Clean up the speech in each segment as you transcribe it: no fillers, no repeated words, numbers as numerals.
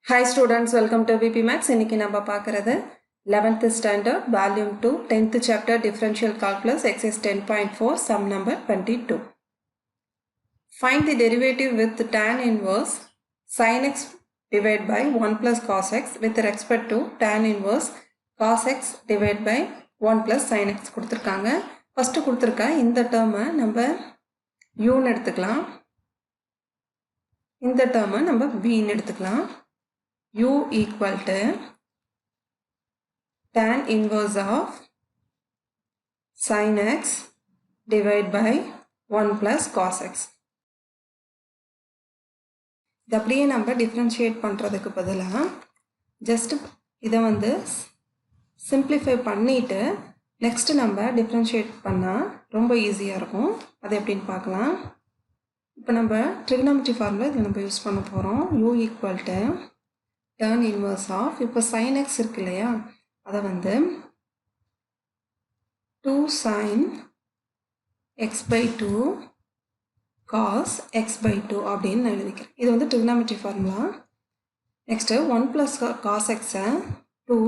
Hi students, welcome to VPMaths. இன்னைக்கு நம்ம பார்க்கிறது 11th standard volume 2 10th chapter differential calculus exercise 10.4 sum number 22. Find the derivative with tan inverse sin x divided by 1 plus cos x with respect to tan inverse cos x divided by 1 plus sin x கொடுத்திருக்காங்க. First கொடுத்திருக்க இந்த டேர்மை நம்ம u ன்னு எடுத்துக்கலாம். இந்த டேர்மை நம்ம v ன்னு எடுத்துக்கலாம். u equal to tan inverse of sin x divided by 1 plus cos x. இது அப்படியே நம்ம differentiate பண்ணுறதுக்கு பதிலாக just இதை வந்து simplify பண்ணிட்டு next நம்ம differentiate பண்ணால் ரொம்ப ஈஸியாக இருக்கும். அது எப்படின்னு பார்க்கலாம். இப்போ நம்ம trigonometry formula இதில் நம்ம யூஸ் பண்ண போகிறோம். u equal to tan inverse of இப்போ sin x இருக்கு இல்லையா, அதை வந்து 2 sin x by 2 cos x by 2 அப்படின்னு எழுதிக்கிறேன். இது வந்து trigonometry formula. next 1 plus cos x 2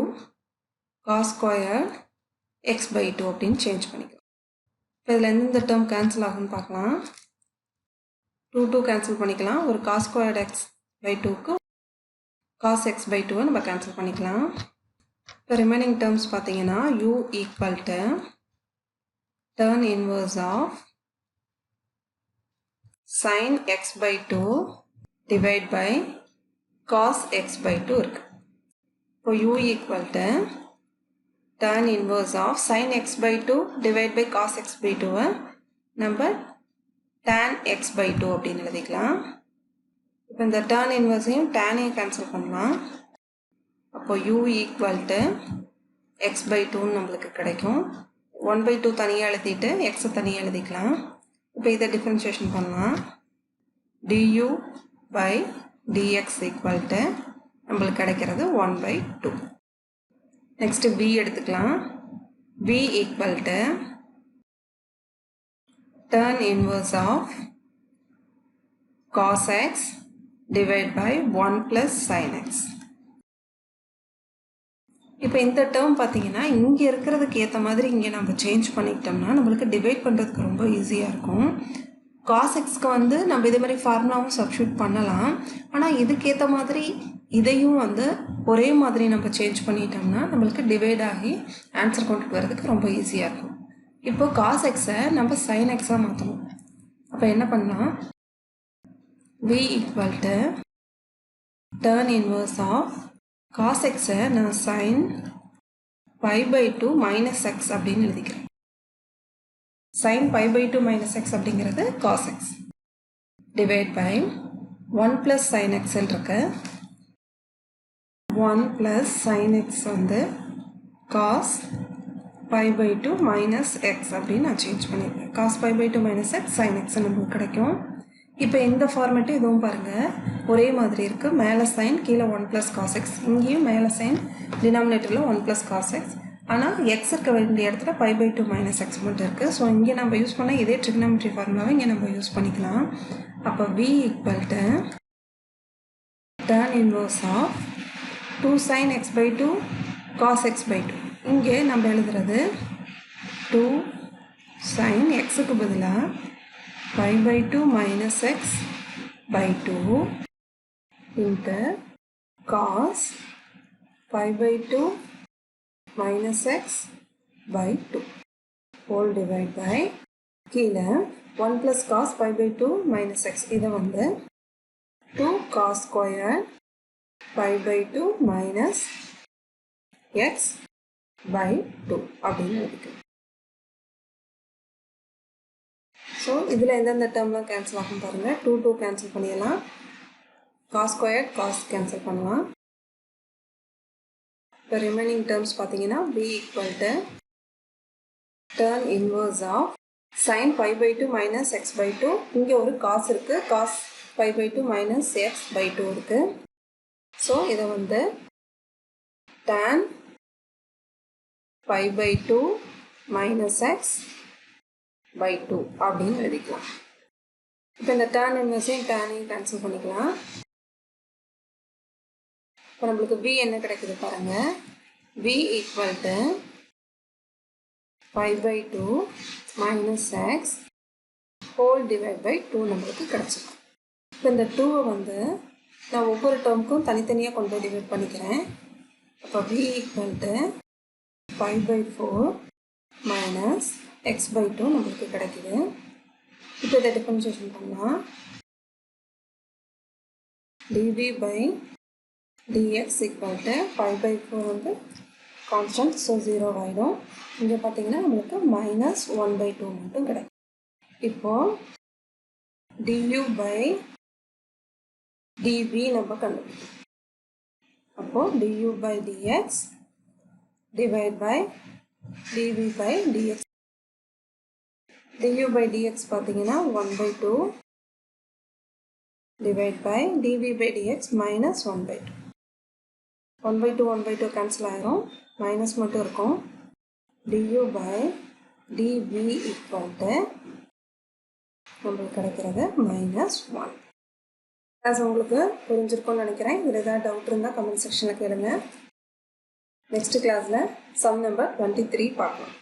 cos squared x by 2 அப்படின்னு சேஞ்ச் பண்ணிக்கலாம். இப்போ இதில் எந்தெந்த டேர்ம் கேன்சல் ஆகும்னு பார்க்கலாம். 2 கேன்சல் பண்ணிக்கலாம். ஒரு cos squared x by 2க்கு cos x by 2 நம்ம cancel பண்ணிக்கலாம். இப்போ remaining terms பார்த்தீங்கன்னா u equal to tan inverse of sin x by 2 divided by cos x by 2 இருக்கு. இப்போ u equal to tan inverse of sin x by 2 divided by cos x by 2 நம்ம tan x by 2 அப்படின்னு எழுதிக்கலாம். இப்போ இந்த tan இன்வர்ஸையும் டேனையும் cancel பண்ணலாம். அப்போ u equal to x by 2 நம்மளுக்கு கிடைக்கும். 1 by 2 தனியாக எழுதிட்டு x தனியாக எழுதிக்கலாம். இப்போ இதை டிஃபரன்ஷியேஷன் பண்ணலாம். du by dx equal to நம்மளுக்கு கிடைக்கிறது 1 by 2. நெக்ஸ்ட் v எடுத்துக்கலாம். v equal to tan inverse of cos x divided by 1 plus sin x. இப்போ இந்த டேர்ம் பார்த்தீங்கன்னா இங்கே இருக்கிறதுக்கு ஏற்ற மாதிரி இங்கே நம்ம சேஞ்ச் பண்ணிக்கிட்டோம்னா நம்மளுக்கு டிவைட் பண்ணுறதுக்கு ரொம்ப ஈஸியாக இருக்கும். cos xக்கு வந்து நம்ம இதே மாதிரி ஃபார்முலாவும் சப்ஸ்டியூட் பண்ணலாம். ஆனால் இதுக்கேற்ற மாதிரி இதையும் வந்து ஒரே மாதிரி நம்ம சேஞ்ச் பண்ணிட்டோம்னா நம்மளுக்கு டிவைட் ஆகி ஆன்சர் கொண்டுட்டு வரதுக்கு ரொம்ப ஈஸியாக இருக்கும். இப்போ cos xஐ நம்ம sin xஆக மாற்றணும். அப்போ என்ன பண்ணலாம், v equal to tan inverse of cos x நான் sin pi by 2 minus x அப்படின்னு எழுதிக்கிறேன். sin pi by 2 minus x அப்படிங்கிறது cos x divide by 1 plus sin x இருக்கு. 1 plus sin x வந்து cos pi by 2 minus x அப்படின்னு நான் change பண்ணிக்கிறேன். cos pi by 2 minus x sin x நமக்கு கிடைக்கும். இப்போ இந்த ஃபார்மேட்டு இதுவும் பாருங்கள் ஒரே மாதிரி இருக்குது. மேலே சைன் கீழே 1 ப்ளஸ் காஸ் எக்ஸ், இங்கேயும் மேலே சைன் டினாமினேட்டரில் 1 ப்ளஸ் காஸ் எக்ஸ். ஆனால் எக்ஸ் இருக்க வேண்டிய இடத்துல பை பை 2 மைனஸ் எக்ஸ் மட்டும் இருக்குது. ஸோ இங்கே நம்ம யூஸ் பண்ண இதே ட்ரிகனாமெட்ரி ஃபார்முலாவை இங்கே நம்ம யூஸ் பண்ணிக்கலாம். அப்போ v equal to tan inverse of 2 sin x by 2 cos x by 2. இங்கே நம்ம எழுதுறது 2 sin xக்கு பதிலாக pi by 2 minus x by 2 into cos pi by 2 minus x by 2 whole divide by கீழே 1 plus cos pi by 2 minus x இதை வந்து 2 cos squared pi by 2 minus x by 2 அப்படின்னு எழுதிக்கலாம். So இதில் எந்தெந்த டேர்ம்லாம் கேன்சல் ஆகும் பாருங்கள். 2 கேன்சல் பண்ணிடலாம். காஸ் ஸ்கொயர்ட் காஸ் கேன்சல் பண்ணலாம். இப்போ ரிமைனிங் டேர்ம்ஸ் பார்த்தீங்கன்னா v equal to tan inverse of sin pi by 2 minus x by 2. இங்கே ஒரு காஸ் இருக்குது, cos pi by 2 minus x by 2 இருக்குது. ஸோ இதை வந்து tan pi by 2 minus x by 2 அப்படின்னு எழுதிக்கலாம். இப்போ இந்த tan இன்வர்ஸையும் டேனையும் கேன்சல் பண்ணிக்கலாம். இப்போ நம்மளுக்கு v என்ன கிடைக்குது பாருங்கள். v equal to 5/2 minus x whole divided by 2 நம்மளுக்கு கிடைச்சிடும். இப்போ இந்த 2 வந்து நான் ஒவ்வொரு டேர்முக்கும் தனித்தனியாக கொண்டு போய் டிவைட் பண்ணிக்கிறேன். அப்போ v equal to 5/4 minus x/2 நம்மளுக்கு கிடைக்குது. இப்போ இதை டிஃபரன்ஷியேஷன் பண்ணால் dv by dx equal to 5/4 வந்து கான்ஸ்டன்ட், ஸோ 0 ஆகிடும். இங்கே பார்த்தீங்கன்னா நம்மளுக்கு -1/2 மட்டும் கிடைக்கும். இப்போது du by dv நம்ம கண்டுபிடிக்கணும். அப்போது du by dx divide by dv by dx. du by dx பார்த்தீங்கன்னா 1/2 divide by dv by dx minus 1/2. 1/2 cancel ஆயிரும், மைனஸ் மட்டும் இருக்கும். du by dv equal to நம்மளுக்கு கிடைக்கிறது -1. கிளாஸ் உங்களுக்கு புரிஞ்சிருக்கும்னு நினைக்கிறேன். இதில் ஏதாவது டவுட் இருந்தால் கமெண்ட் செக்ஷனில் கேளுங்க. நெக்ஸ்ட் கிளாஸில் சம் நம்பர் 23 பார்க்கலாம்.